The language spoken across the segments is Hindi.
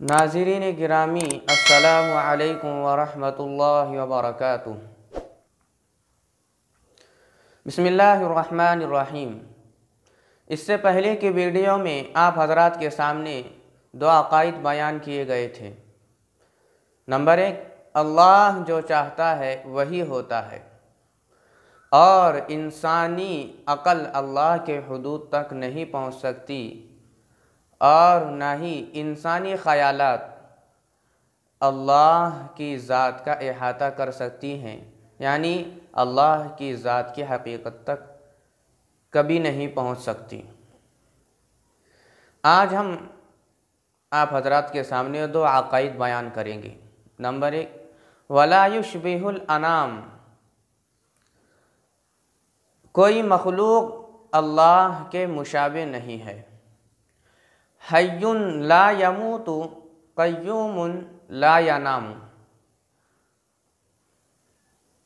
नाज़रीन गिरामी अस्सलामु अलैकुम वरहमतुल्लाहि वबरकातुह। बिस्मिल्लाहिर्रहमानिर्रहीम। इससे पहले की वीडियो में आप हज़रात के सामने दो अक़ाइद बयान किए गए थे। नंबर 1, अल्लाह जो चाहता है वही होता है और इंसानी अक़ल अल्लाह के हुदूद तक नहीं पहुँच सकती और न ही इंसानी ख़यालात अल्लाह की ज़ात का अहाता कर सकती हैं, यानी अल्लाह की ज़ात की हकीकत तक कभी नहीं पहुंच सकती। आज हम आप हज़रात के सामने दो अक़ाइद बयान करेंगे। नंबर 1, वला युशबिहुल अनाम, कोई मखलूक अल्लाह के मुशाबे नहीं है। हय्युन ला यमूतु क़य्यूमुन ला यनाम,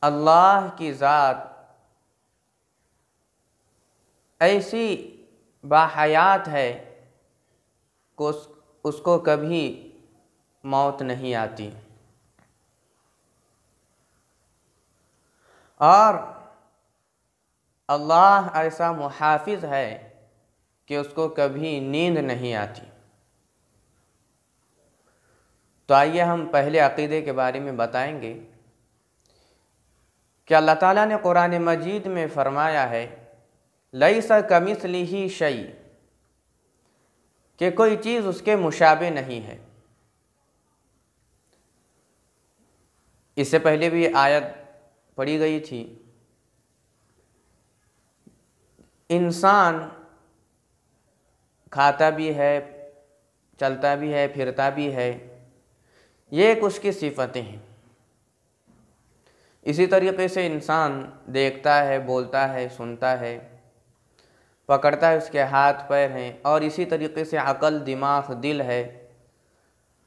अल्लाह की ज़ात ऐसी बाहयात है कि उसको कभी मौत नहीं आती और अल्लाह ऐसा मुहाफ़िज़ है कि उसको कभी नींद नहीं आती। तो आइए हम पहले अक़ीदे के बारे में बताएंगे कि अल्लाह ताला ने कुरान मजीद में फ़रमाया है लैसा कमिस्लिही शै, कि कोई चीज़ उसके मुशाबे नहीं है। इससे पहले भी आयत पढ़ी गई थी। इंसान खाता भी है, चलता भी है, फिरता भी है, ये एक उसकी सिफ़तें हैं। इसी तरीक़े से इंसान देखता है, बोलता है, सुनता है, पकड़ता है, उसके हाथ पैर हैं, और इसी तरीक़े से अक़ल, दिमाग, दिल है,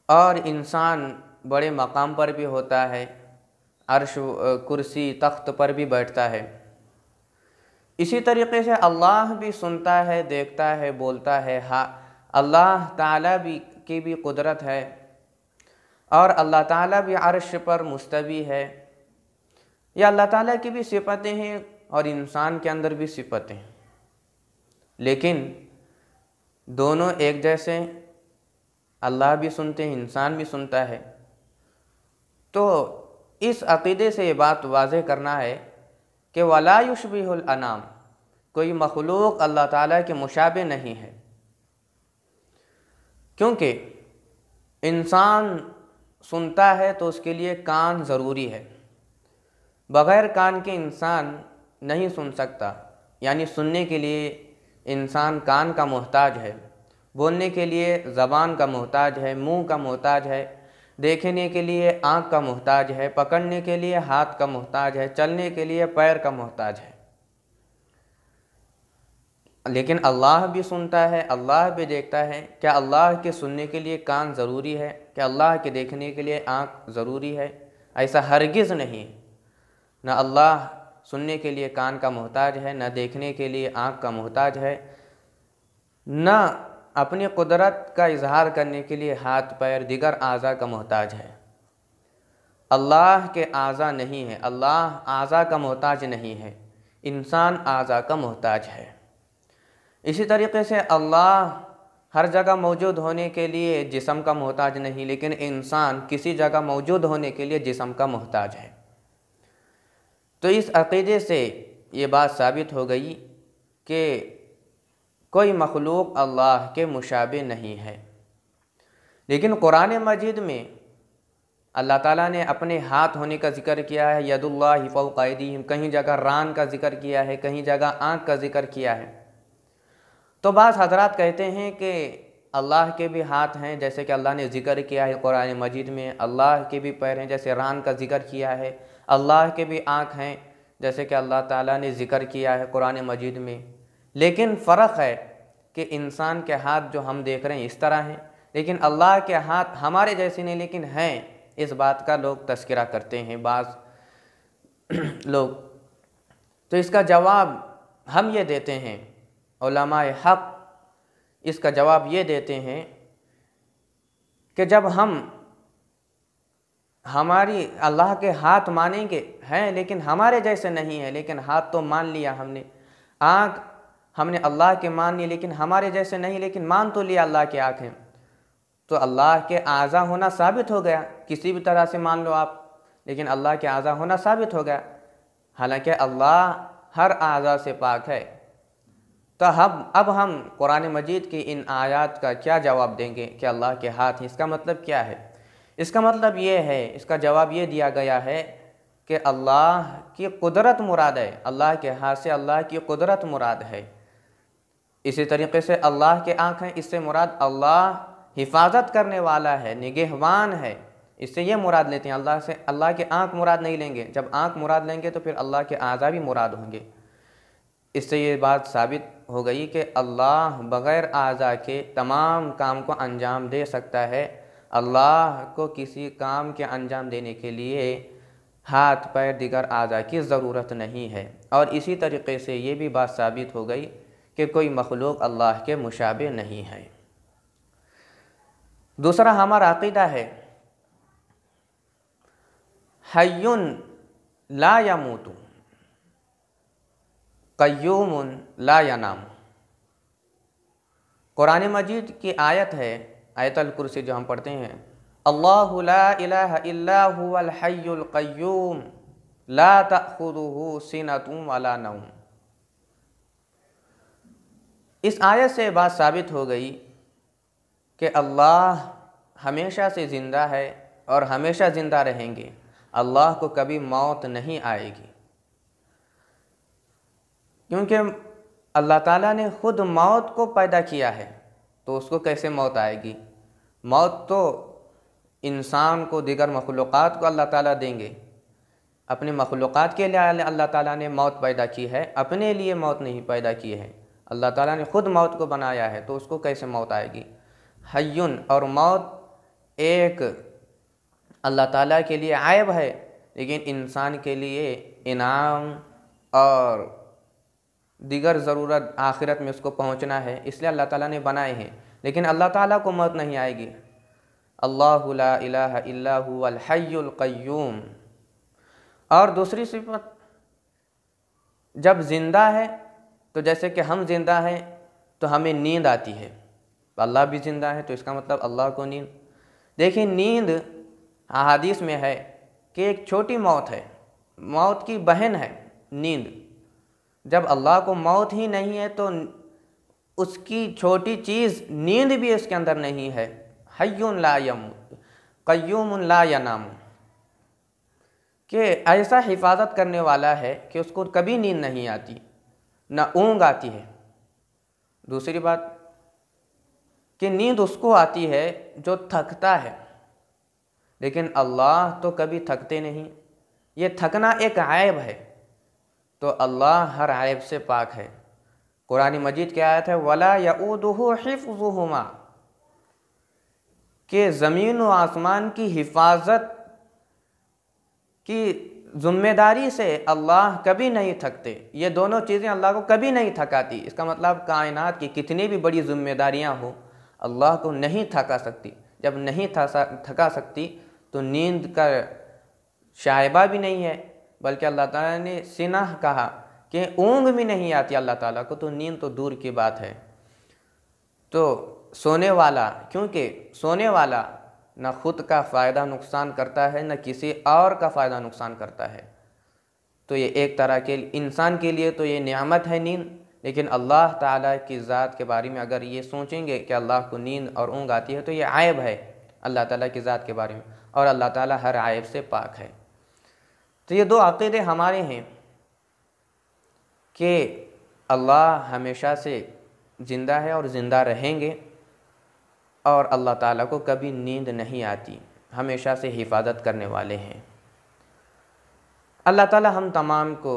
और इंसान बड़े मकाम पर भी होता है, अर्श, कुर्सी, तख्त पर भी बैठता है। इसी तरीक़े से अल्लाह भी सुनता है, देखता है, बोलता है। अल्लाह ताला की भी कुदरत है और अल्लाह ताला भी अर्श पर मुस्तवी है। यह अल्लाह ताला की भी सिफ़तें हैं और इंसान के अंदर भी सिफ़तें हैं, लेकिन दोनों एक जैसे, अल्लाह भी सुनते हैं, इंसान भी सुनता है। तो इस अक़ीदे से ये बात वाज़ेह करना है कि वला युशबिहुल अनाम, कोई मखलूक अल्लाह ताला के मुशाबे नहीं है, क्योंकि इंसान सुनता है तो उसके लिए कान ज़रूरी है। बग़ैर कान के इंसान नहीं सुन सकता, यानी सुनने के लिए इंसान कान का मोहताज है, बोलने के लिए ज़बान का मोहताज है, मुंह का मोहताज है, देखने के लिए आँख का मोहताज है, पकड़ने के लिए हाथ का मोहताज है, चलने के लिए पैर का मोहताज है। लेकिन अल्लाह भी सुनता है, अल्लाह भी देखता है। क्या अल्लाह के सुनने के लिए कान ज़रूरी है? क्या अल्लाह के देखने के लिए आँख ज़रूरी है? ऐसा हरगिज़ नहीं। न अल्लाह सुनने के लिए कान का मोहताज है, न देखने के लिए आँख का मोहताज है, न अपनी कुदरत का इजहार करने के लिए हाथ पैर दिगर आज़ा का मोहताज है। अल्लाह के आज़ा नहीं है, अल्लाह आज़ा का मोहताज नहीं है, इंसान आज़ा का मोहताज है। इसी तरीक़े से अल्लाह हर जगह मौजूद होने के लिए जिस्म का मोहताज नहीं, लेकिन इंसान किसी जगह मौजूद होने के लिए जिस्म का मोहताज है। तो इस अक़ीदे से ये बात साबित हो गई कि कोई मखलूक अल्लाह के मुशाबे नहीं है। लेकिन कुरान मजीद में अल्लाह ताला ने अपने हाथ होने का ज़िक्र किया है, यदुल्लाहि फ़ौक़ अयदीहिम, कहीं जगह रान का ज़िक्र किया है, कहीं जगह आँख का ज़िक्र किया है। तो बाज़ हज़रात कहते हैं कि अल्लाह के भी हाथ हैं, जैसे कि अल्लाह ने ज़िक्र किया है कुरान मजीद में, अल्लाह के भी पैर हैं, जैसे रान का ज़िक्र किया है, अल्लाह के भी आँख हैं, जैसे कि अल्लाह ताला ने ज़िक्र किया है कुरान मजीद में। लेकिन फ़र्क है कि इंसान के हाथ जो हम देख रहे हैं इस तरह हैं, लेकिन अल्लाह के हाथ हमारे जैसे नहीं, लेकिन हैं। इस बात का लोग तज़किरा करते हैं बाज़ लोग। तो इसका जवाब हम ये देते हैं, उलमाए हक़ इसका जवाब ये देते हैं कि जब हम हमारी अल्लाह के हाथ मानेंगे हैं लेकिन हमारे जैसे नहीं है, लेकिन हाथ तो मान लिया हमने, आँख हमने अल्लाह के मान ली लेकिन हमारे जैसे नहीं, लेकिन मान तो लिया अल्लाह की आँखें, तो अल्लाह के आज़ा होना साबित हो गया। किसी भी तरह से मान लो आप, लेकिन अल्लाह के आज़ा होना साबित हो गया। हालांकि अल्लाह हर आज़ा से पाक है। तो अब हम कुरान मजीद की इन आयात का क्या जवाब देंगे कि अल्लाह के हाथ हैं? इसका मतलब क्या है? इसका मतलब ये है, इसका जवाब ये दिया गया है कि अल्लाह की कुदरत मुराद है, अल्लाह के हाथ से अल्लाह की कुदरत मुराद है। इसी तरीके से अल्लाह के आँख हैं, इससे मुराद अल्लाह हिफाजत करने वाला है, निगहबान है, इससे ये मुराद लेते हैं। अल्लाह से अल्लाह के आँख मुराद नहीं लेंगे। जब आँख मुराद लेंगे तो फिर अल्लाह के आज़ा भी मुराद होंगे। इससे ये बात साबित हो गई कि अल्लाह बग़ैर आज़ा के तमाम काम को अंजाम दे सकता है। अल्लाह को किसी काम के अंजाम देने के लिए हाथ पैर दिगर आज़ा की ज़रूरत नहीं है। और इसी तरीके से ये भी बात साबित हो गई कि कोई मखलूक अल्लाह के मुशाबे नहीं है। दूसरा हमारा अक़ीदा है हय्युन ला यमूतु क़य्यूमुन ला यनाम। कुरान मजीद की आयत है, आयतुल कुर्सी जो हम पढ़ते हैं, अल्लाहु ला इलाहा इल्ला हुवल हय्युल क़य्यूम ला तअख़ुज़ुहु सिनतुन वला नौम। इस आयत से बात साबित हो गई कि अल्लाह हमेशा से ज़िंदा है और हमेशा ज़िंदा रहेंगे। अल्लाह को कभी मौत नहीं आएगी, क्योंकि अल्लाह ताला ने ख़ुद मौत को पैदा किया है, तो उसको कैसे मौत आएगी? मौत तो इंसान को, दिगर मखलूक़ात को अल्लाह ताला देंगे। अपने मखलूक़ात के लिए अल्लाह ताला ने मौत पैदा की है, अपने लिए मौत नहीं पैदा की है। अल्लाह ताला ने ख़ुद मौत को बनाया है, तो उसको कैसे मौत आएगी? हय्युन, और मौत एक अल्लाह ताला के लिए आयब है, लेकिन इंसान के लिए इनाम और दिगर ज़रूरत आखिरत में उसको पहुंचना है, इसलिए अल्लाह ताला ने बनाए हैं। लेकिन अल्लाह ताला को मौत नहीं आएगी। अल्लाहु ला इलाहा इल्ला हुवल हय्युल क़य्यूम। और दूसरी सिफत, जब ज़िंदा है तो जैसे कि हम ज़िंदा हैं तो हमें नींद आती है, अल्लाह भी ज़िंदा है, तो इसका मतलब अल्लाह को नींद। देखिए, नींद अहादीस में है कि एक छोटी मौत है, मौत की बहन है नींद। जब अल्लाह को मौत ही नहीं है तो उसकी छोटी चीज़ नींद भी उसके अंदर नहीं है। हय्युन ला यमूत क़य्यूमुन ला यनाम, कि ऐसा हिफाजत करने वाला है कि उसको कभी नींद नहीं आती, ना ऊँग आती है। दूसरी बात कि नींद उसको आती है जो थकता है, लेकिन अल्लाह तो कभी थकते नहीं। ये थकना एक ऐब है, तो अल्लाह हर ऐब से पाक है। कुरान मजीद की आयत है वला यऊदुहु हिफ्ज़ुहुमा, कि ज़मीन व आसमान की हिफाजत की ज़िम्मेदारी से अल्लाह कभी नहीं थकते। ये दोनों चीज़ें अल्लाह को कभी नहीं थकाती। इसका मतलब कायनात की कितनी भी बड़ी ज़िम्मेदारियाँ हो, अल्लाह को नहीं थका सकती। जब नहीं थका सकती तो नींद का शायबा भी नहीं है, बल्कि अल्लाह ताला ने सिनाह कहा कि ऊँग भी नहीं आती अल्लाह ताला को, तो नींद तो दूर की बात है। तो सोने वाला, क्योंकि सोने वाला न खुद का फ़ायदा नुकसान करता है, न किसी और का फ़ायदा नुकसान करता है, तो ये एक तरह के इंसान के लिए तो ये नेमत है नींद। लेकिन अल्लाह ताला की ज़ात के बारे में अगर ये सोचेंगे कि अल्लाह को नींद और ऊँग आती है, तो ये आयब है अल्लाह ताला की ज़ात के बारे में, और अल्लाह ताला हर आयब से पाक है। तो ये दो अक़ीदे हमारे हैं कि अल्लाह हमेशा से ज़िंदा है और ज़िंदा रहेंगे, और अल्लाह ताला को कभी नींद नहीं आती, हमेशा से हिफाजत करने वाले हैं। अल्लाह ताला हम तमाम को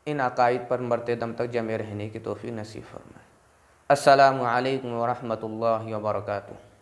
इन अक़ाइद पर मरते दम तक जमे रहने की तौफ़ीक़ नसीब फरमाए। अस्सलामु अलैकुम व रहमतुल्लाहि व बरकातुहू।